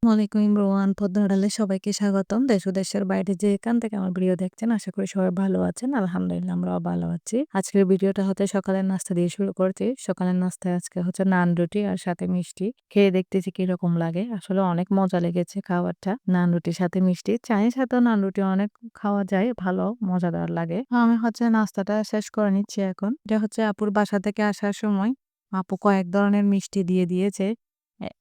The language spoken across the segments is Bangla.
ওয়ালাইকুম এভরিওয়ান পদ্মা আড়ালে সবাইকে স্বাগতম। দেশ ও দেশের বাইরে যেখান থেকে আমার ভিডিও দেখছেন আশা করি সবাই ভালো আছেন। আলহামদুলিল্লাহ আমরাও ভালো আছি। আজকের ভিডিওটা হচ্ছে সকালের নাস্তা দিয়ে শুরু করছি। সকালের নাস্তায় আজকে হচ্ছে নান রুটি আর সাথে মিষ্টি। খেয়ে দেখতেছি কিরকম লাগে। আসলে অনেক মজা লেগেছে খাবারটা। নান রুটির সাথে মিষ্টি। চায়ের সাথেও নান রুটি অনেক খাওয়া যায়। ভালো মজাদার লাগে। আমি হচ্ছে নাস্তাটা শেষ করে নিচ্ছি এখন। এটা হচ্ছে আপুর বাসা থেকে আসার সময় আপু কয়েক ধরনের মিষ্টি দিয়ে দিয়েছে।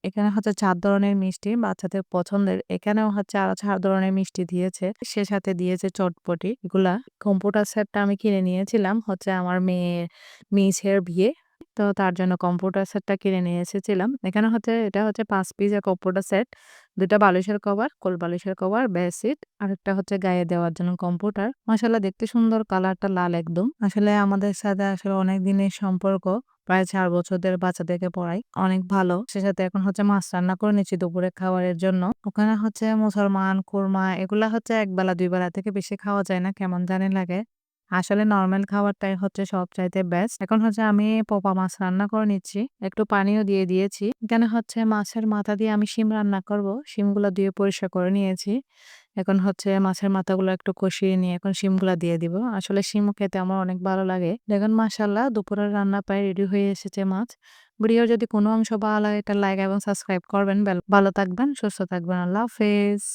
এখানে হচ্ছে ৪ ধরনের মিষ্টি বাচ্চাদের পছন্দের। এখানেও হচ্ছে আরো ৪ ধরনের মিষ্টি দিয়েছে। সে সাথে দিয়েছে চটপটি। এগুলা কম্পিউটার সেটটা আমি কিনে নিয়েছিলাম হচ্ছে আমার মিসের বিয়ে। তো তার জন্য কম্পিউটার সেটটা কিনে নিয়ে এসেছিলাম। এখানে হচ্ছে এটা হচ্ছে ৫ পিসের কম্পিউটার সেট। ২ টা বালিশের কভার, কোল বালিশের কভার, বেডশিট আরেকটা হচ্ছে গায়ে দেওয়ার জন্য কম্পিউটার। মাশাআল্লাহ দেখতে সুন্দর কালারটা লাল একদম। আসলে আমাদের সাথে আসলে অনেক দিনের সম্পর্ক। প্রায় ৪ বছর ধরে বাচ্চাদেরকে পড়াই। অনেক ভালো। সে সাথে এখন হচ্ছে মাছ রান্না করে নিচ্ছি দুপুরে খাবারের জন্য। ওখানে হচ্ছে মুসলমান, কুরমা এগুলা হচ্ছে ১ বেলা ২ বেলা থেকে বেশি খাওয়া যায় না। কেমন জানি লাগে। আসলে নরমাল খাবারটাই হচ্ছে সবচাইতে বেস্ট। এখন হচ্ছে আমি পোপা মাছ রান্না করে নিচ্ছি। একটু পানিও দিয়ে দিয়েছি। এখানে হচ্ছে মাছের মাথা দিয়ে আমি শিম রান্না করব। শিমগুলো ধুয়ে পরিষ্কার করে নিয়েছি। এখন হচ্ছে মাছের মাথাগুলো একটু কষিয়ে নিয়ে এখন শিমগুলা দিয়ে দিব। আসলে শিম খেতে আমার অনেক ভালো লাগে। দেখুন মাশাআল্লাহ দুপুরের রান্না প্রায় রেডি হয়ে এসেছে মাছ। ভিডিওর যদি কোনো অংশ ভালো লাগে এটা লাইক এবং সাবস্ক্রাইব করবেন। ভালো থাকবেন, সুস্থ থাকবেন। আল্লাহ হাফেজ।